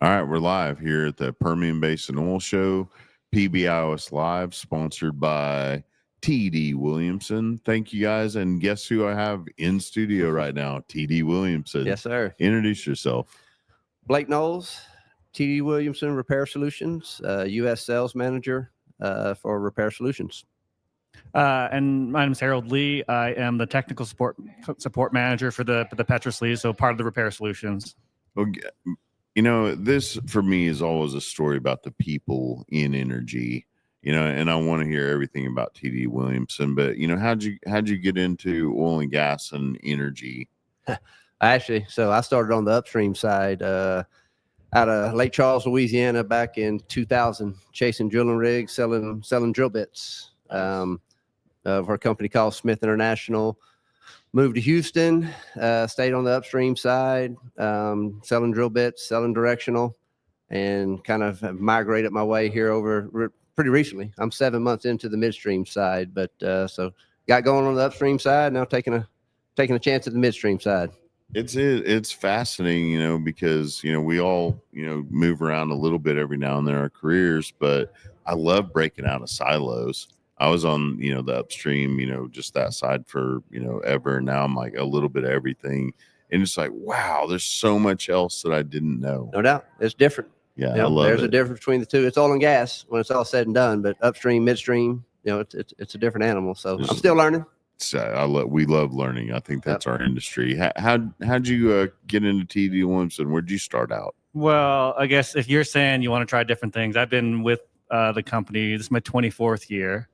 All right, we're live here at the Permian Basin Oil Show, PBIOS Live, sponsored by TD Williamson. Thank you guys. And guess who I have in studio right now? TD Williamson. Yes, sir. Introduce yourself. Blake Knowles, TD Williamson Repair Solutions, U.S. Sales Manager for Repair Solutions. And my name is Harold Lee. I am the technical support manager for the Petro Sleeve, so part of the Repair Solutions. Well, you know, this for me is always a story about the people in energy. You know, and I want to hear everything about TD Williamson. But you know, how'd you get into oil and gas and energy? Actually, so I started on the upstream side out of Lake Charles, Louisiana, back in 2000, chasing drilling rigs, selling drill bits. For a company called Smith International. Moved to Houston, stayed on the upstream side, selling drill bits, selling directional, and kind of have migrated my way here over pretty recently. I'm 7 months into the midstream side, but so got going on the upstream side, now taking a chance at the midstream side. It's fascinating, you know, because, you know, we all, you know, move around a little bit every now and then in our careers, but I love breaking out of silos. I was on, you know, the upstream, you know, just that side for, you know, ever. Now I'm like a little bit of everything. And it's like, wow, there's so much else that I didn't know. No doubt. It's different. Yeah, you know, I love there's it. a difference between the two. It's oil and gas when it's all said and done, but upstream, midstream, you know, it's a different animal. So I'm still learning. We love learning. I think that's our industry. How'd you get into TD Williamson? Where'd you start out? Well, I guess if you're saying you want to try different things, I've been with the company. This is my 24th year.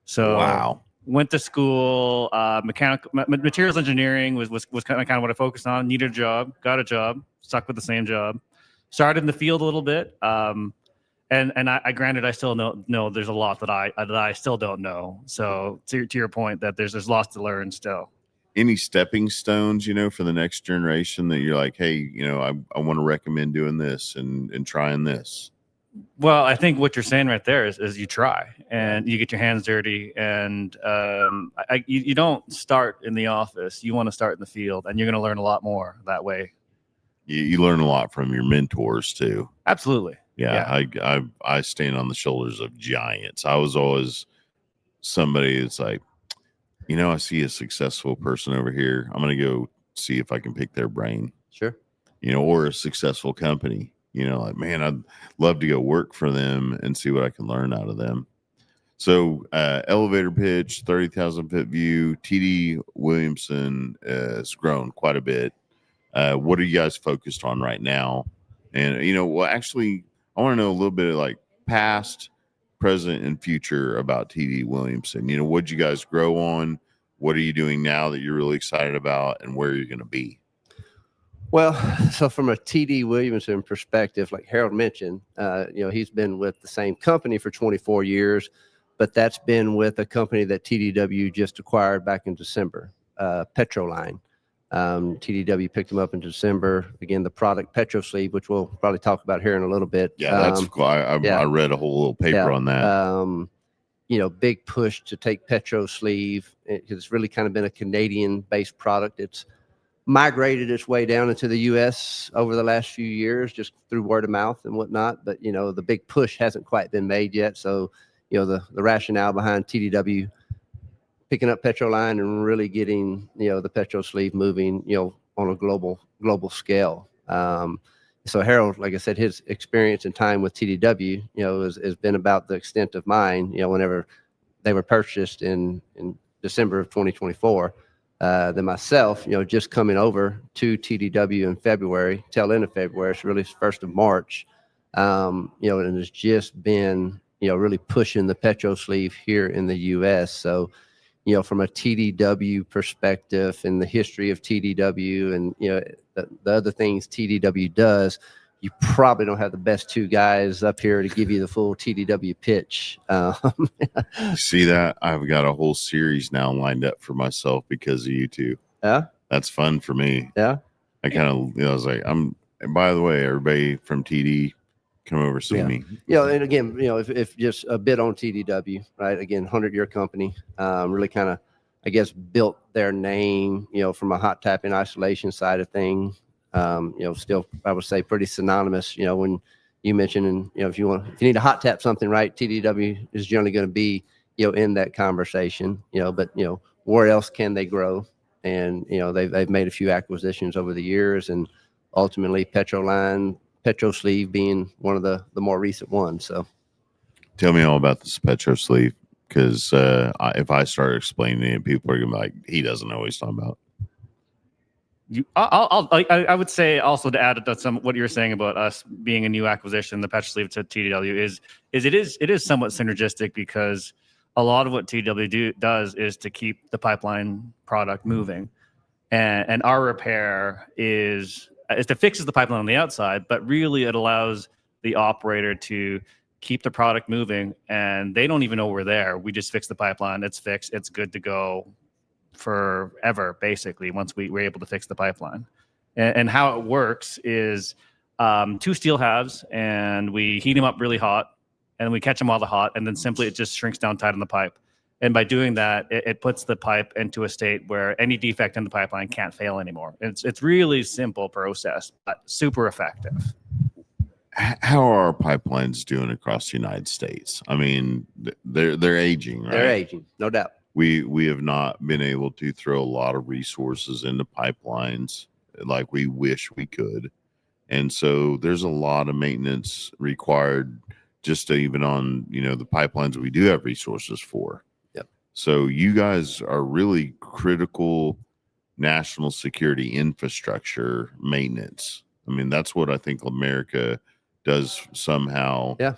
So wow. Went to school, materials engineering was kind of what I focused on. Needed a job, got a job, stuck with the same job. Started in the field a little bit, and I granted I still know there's a lot that I still don't know. So to your point that there's lots to learn still. Any stepping stones, you know, for the next generation that you're like, hey, you know, I want to recommend doing this and trying this? Well, I think what you're saying right there is you try and you get your hands dirty, and you don't start in the office. You want to start in the field, and you're going to learn a lot more that way. You learn a lot from your mentors too. Absolutely. Yeah. I stand on the shoulders of giants. I was always somebody that's like, you know, I see a successful person over here. I'm going to go see if I can pick their brain. Sure. You know, or a successful company. You know, like, man, I'd love to go work for them and see what I can learn out of them. So elevator pitch, 30,000 foot view, TD Williamson has grown quite a bit. What are you guys focused on right now? And, you know, well, actually, I want to know a little bit of like past, present, and future about TD Williamson. You know, what'd you guys grow on? What are you doing now that you're really excited about, and where you're going to be? Well, so from a TD Williamson perspective, like Harold mentioned, you know, he's been with the same company for 24 years, but that's been with a company that TDW just acquired back in December, Petroline. TDW picked them up in December. Again, the product Petro Sleeve, which we'll probably talk about here in a little bit. Yeah, that's cool. I read a whole little paper on that. You know, big push to take Petro Sleeve. It's really kind of been a Canadian-based product. It's migrated its way down into the U.S. over the last few years, just through word of mouth and whatnot. But, you know, the big push hasn't quite been made yet. So, you know, the rationale behind TDW picking up Petroline and really getting, you know, the Petro Sleeve moving, you know, on a global scale. So Harold, like I said, his experience and time with TDW, you know, has been about the extent of mine, you know, whenever they were purchased in December of 2024. Then myself, you know, just coming over to TDW in February, tail end of February, it's really 1st of March, you know, and it's just been, you know, really pushing the Petro Sleeve here in the U.S. So, you know, from a TDW perspective and the history of TDW and, you know, the other things TDW does, you probably don't have the best two guys up here to give you the full TDW pitch. See that? I've got a whole series now lined up for myself because of you two. Yeah. That's fun for me. Yeah. I kind of, you know, I was like, and by the way, everybody from TD, come over, see me. You know, and again, you know, if just a bit on TDW, right? Again, 100-year company, really kind of, I guess, built their name, you know, from a hot tapping isolation side of things. Still, I would say pretty synonymous, when you mentioned, and, if you need to hot tap something, right, TDW is generally going to be, in that conversation, but, where else can they grow? And, they've made a few acquisitions over the years, and ultimately PetroSleeve being one of the more recent ones. So tell me all about this PetroSleeve, because if I start explaining it, people are going to be like, he doesn't know what he's talking about. I would say also to add to some what you're saying about us being a new acquisition, the PetroSleeve to TDW is it is somewhat synergistic, because a lot of what TDW does is to keep the pipeline product moving, and our repair is to fixes the pipeline on the outside, but really it allows the operator to keep the product moving, and they don't even know we're there. We just fix the pipeline, it's fixed, it's good to go forever, basically, once we're able to fix the pipeline. And how it works is 2 steel halves, and we heat them up really hot, and we catch them while they're hot, and then simply it just shrinks down tight on the pipe. And by doing that, it puts the pipe into a state where any defect in the pipeline can't fail anymore. It's really simple process, but super effective. How are our pipelines doing across the United States? I mean, they're aging, right? They're aging, no doubt. We have not been able to throw a lot of resources into pipelines like we wish we could. And so there's a lot of maintenance required just to even on, the pipelines that we do have resources for. Yep. So you guys are really critical national security infrastructure maintenance. I mean, that's what I think America does somehow, yeah,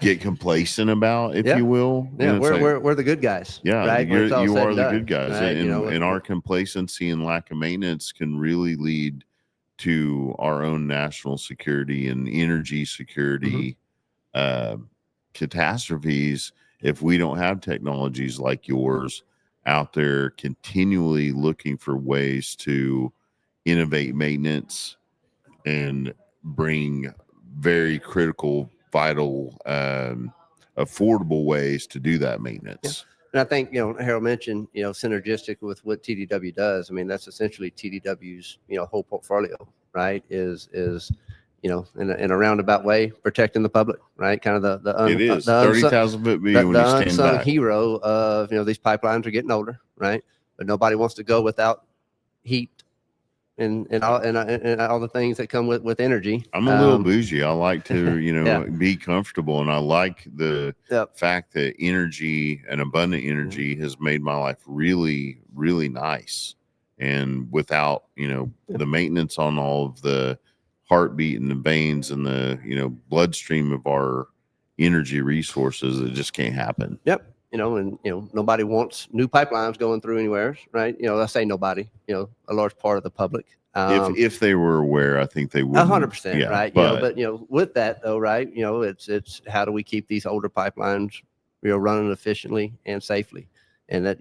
get complacent about, if you will. Yeah, we're the good guys. Yeah, right? you are the good guys, right? and our complacency and lack of maintenance can really lead to our own national security and energy security catastrophes if we don't have technologies like yours out there continually looking for ways to innovate maintenance and bring very critical, vital, affordable ways to do that maintenance. And I think, Harold mentioned, synergistic with what TDW does. I mean, that's essentially TDW's, whole portfolio, right? Is in a roundabout way, protecting the public, right? Kind of it is 30,000 foot view when you stand unsung back. hero of, these pipelines are getting older, right? But nobody wants to go without heat and all the things that come with energy. I'm a little bougie. I like to, be comfortable, and I like the fact that energy and abundant energy has made my life really, really nice. And without, the maintenance on all of the heartbeat and the veins and the, bloodstream of our energy resources, it just can't happen. Yep. Nobody wants new pipelines going through anywhere, right? I say nobody, a large part of the public. If they were aware, I think they would. 100%, right? But with that though, right? It's how do we keep these older pipelines, running efficiently and safely, and that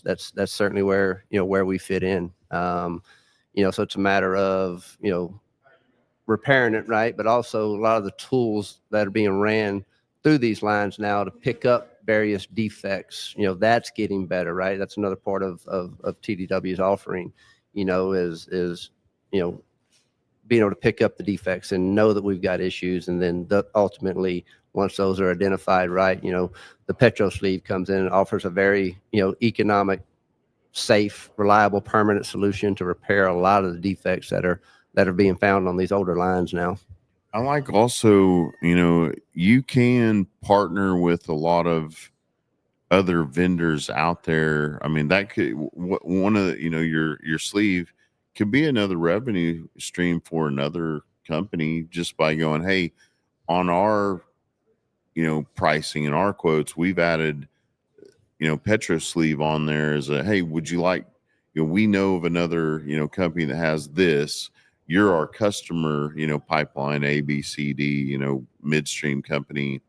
that's certainly where where we fit in. So it's a matter of repairing it, right? But also a lot of the tools that are being ran through these lines now to pick up various defects, that's getting better, right? That's another part of TDW's offering, is being able to pick up the defects and know that we've got issues. And then ultimately, once those are identified, right, the PetroSleeve comes in and offers a very, economic, safe, reliable, permanent solution to repair a lot of the defects that are being found on these older lines now. I like also, you can partner with a lot of other vendors out there. I mean, that could one of the, your sleeve could be another revenue stream for another company just by going, hey, on our, pricing and our quotes, we've added, PetroSleeve on there as a, hey, would you like, we know of another, company that has this. You're our customer, pipeline A, B, C, D, midstream company,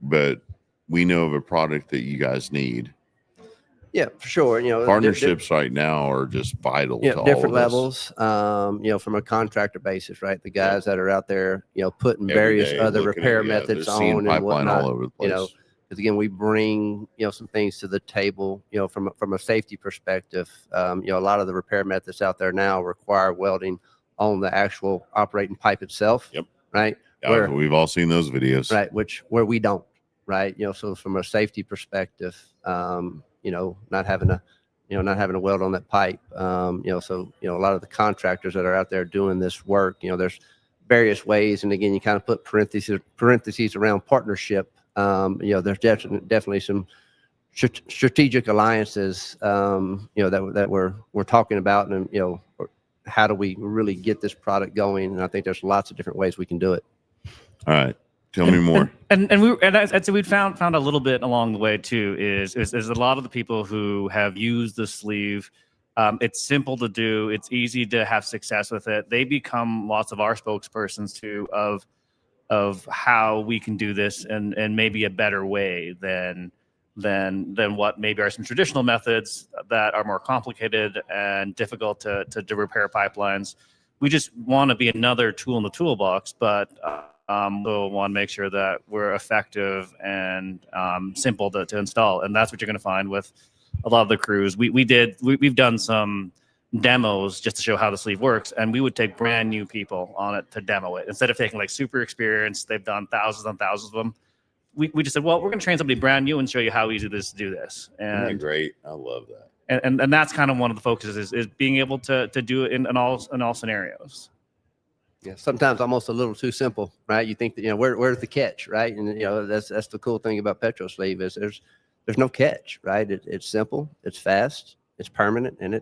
but we know of a product that you guys need. Yeah, for sure. Partnerships right now are just vital. Yeah, to different all of us. levels. From a contractor basis, right? The guys that are out there, putting Every various day other looking repair at, methods they're seeing on and pipeline whatnot. all over the place. Because again, we bring, some things to the table, from a safety perspective. A lot of the repair methods out there now require welding on the actual operating pipe itself. Yep. Right. We've all seen those videos. Right. Where we don't. Right. So from a safety perspective, not having a weld on that pipe. So a lot of the contractors that are out there doing this work, there's various ways, and again, you kind of put parentheses around partnership. There's definitely some strategic alliances, that we're talking about, and how do we really get this product going? And I think there's lots of different ways we can do it. All right. Tell me more. And I'd say we'd found a little bit along the way too, is a lot of the people who have used the sleeve. It's simple to do. It's easy to have success with it. They become lots of our spokespersons too of how we can do this and maybe a better way than what maybe are some traditional methods that are more complicated and difficult to repair pipelines. We just want to be another tool in the toolbox, but we'll want to make sure that we're effective and simple to install. And that's what you're going to find with a lot of the crews. We've done some demos just to show how the sleeve works, and we would take brand new people on it to demo it. Instead of taking like super experienced, they've done thousands and thousands of them. We just said, well, we're going to train somebody brand new and show you how easy it is to do this. And Isn't that great? I love that. And that's kind of one of the focuses is being able to do it in all scenarios. Yeah, sometimes almost a little too simple, right? You think that, where's the catch, right? And that's the cool thing about Petro Sleeve is there's no catch, right? It's simple, it's fast, it's permanent, and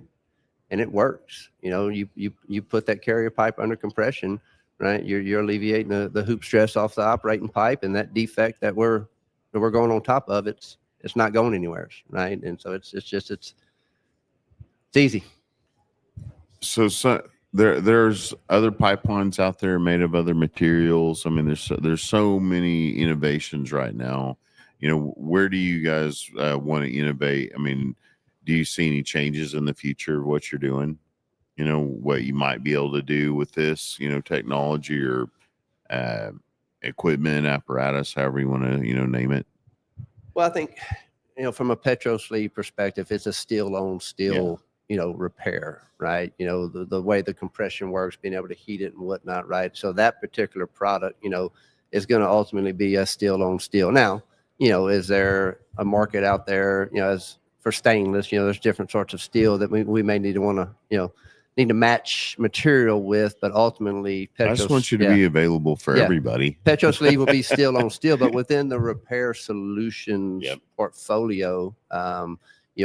it works. You put that carrier pipe under compression, right? You're alleviating the hoop stress off the operating pipe, and that defect that we're going on top of, it's not going anywhere, right? And so it's easy. So there's other pipelines out there made of other materials. I mean, there's so many innovations right now. Where do you guys want to innovate? I mean, do you see any changes in the future of what you're doing? What you might be able to do with this, technology or equipment, apparatus, however you want to, name it. Well, I think, from a Petro Sleeve perspective, it's a steel on steel. Repair, right? The way the compression works, being able to heat it and whatnot, right? So that particular product, is going to ultimately be a steel on steel. Now, is there a market out there, as for stainless, there's different sorts of steel that we may need to match material with, but ultimately, I just want you to be available for everybody. Petro Sleeve will be steel on steel, but within the repair solutions portfolio,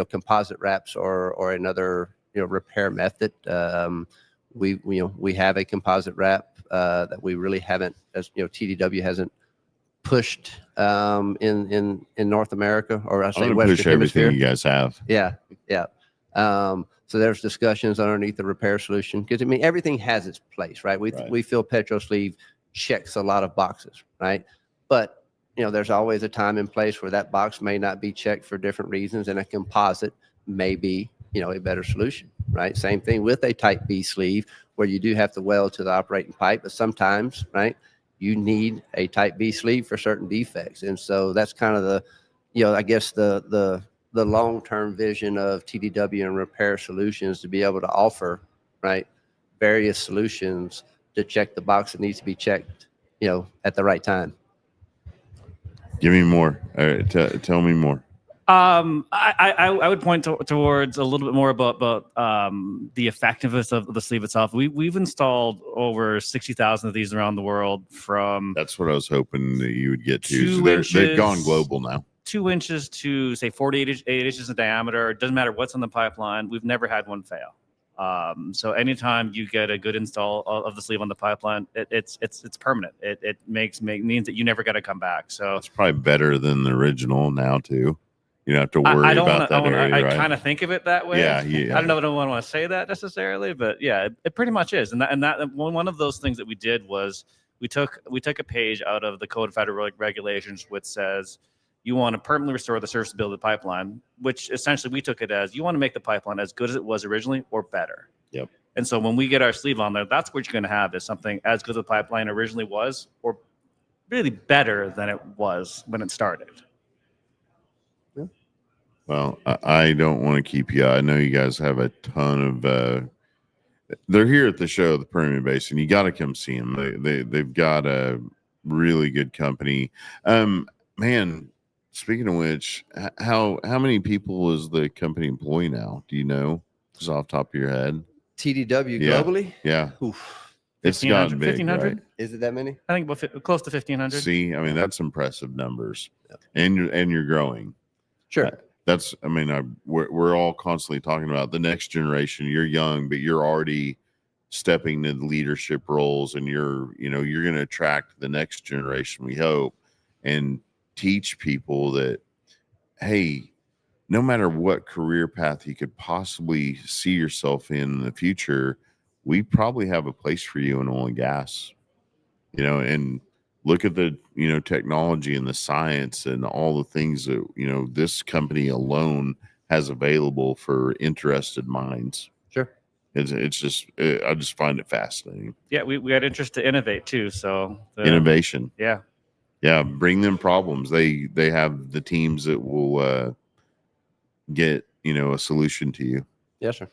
composite wraps or another repair method. We have a composite wrap that we really haven't, as TDW hasn't pushed in North America, or I say Western push everything Hemisphere. You guys have. Yeah. So there's discussions underneath the repair solution, because everything has its place, right? We feel Petro Sleeve checks a lot of boxes, right? But there's always a time and place where that box may not be checked for different reasons, and a composite may be, a better solution, right? Same thing with a type B sleeve, where you do have to weld to the operating pipe, but sometimes, right, you need a type B sleeve for certain defects. And so that's kind of the, I guess the long-term vision of TDW and Repair Solutions, to be able to offer, right, various solutions to check the box that needs to be checked, at the right time. Give me more. All right, tell me more. I would point towards a little bit more about the effectiveness of the sleeve itself. We've installed over 60,000 of these around the world. That's what I was hoping that you would get to. So they've gone global now. 2 inches to say 48 inches in diameter. It doesn't matter what's on the pipeline. We've never had one fail. So anytime you get a good install of the sleeve on the pipeline, it's permanent. It means that you never got to come back. So it's probably better than the original now too. You don't have to worry about that area, right? I kind of think we think of it that way. Yeah. I don't know. I don't want to say that necessarily, but yeah, it pretty much is. And that one of those things that we did was we took a page out of the Code of Federal Regulations, which says you want to permanently restore the serviceability of the pipeline, which essentially we took it as you want to make the pipeline as good as it was originally or better. Yep. And so when we get our sleeve on there, that's what you're going to have, is something as good as the pipeline originally was, or really better than it was when it started. Well, I don't want to keep you. I know you guys have a ton of. They're here at the show, the Permian Basin. You got to come see them. They've got a really good company. Man, speaking of which, how many people is the company employ now? Do you know, just off the top of your head? TDW Yeah. globally? Yeah, Oof. it's gotten big, 1,500? right? Is it that many? I think about close to 1,500. See, I mean, that's impressive numbers, Yep. and you're growing. Sure. That's, I mean, we're all constantly talking about the next generation. You're young, but you're already stepping into leadership roles, and you're going to attract the next generation, we hope, and teach people that, hey, no matter what career path you could possibly see yourself in the future, we probably have a place for you in oil and gas, and look at the, technology and the science and all the things that, this company alone has available for interested minds. Sure. It's just, I just find it fascinating. Yeah, we had interest to innovate too. So Innovation. Yeah. Yeah. Bring them problems. They have the teams that will get, a solution to you. Yes, sir.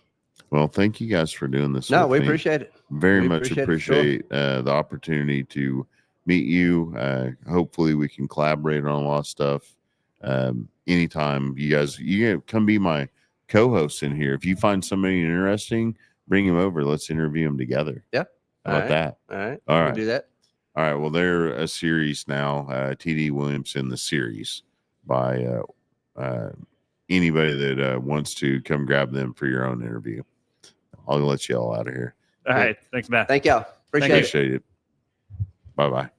Well, thank you guys for doing this. No, with we me. appreciate it. Very We much appreciate it for sure. appreciate the opportunity to meet you. Hopefully we can collaborate on a lot of stuff. Anytime you guys, come be my co-host in here. If you find somebody interesting, bring him over. Let's interview him together. Yeah. How about that? All right. All We'll right. do that. All right. Well, they're a series now. TD Williamson, the series, by anybody that wants to come grab them for your own interview. I'll let you all out of here. All right. Thanks, Matt. Thank y'all. Appreciate it. Appreciate it. Bye-bye.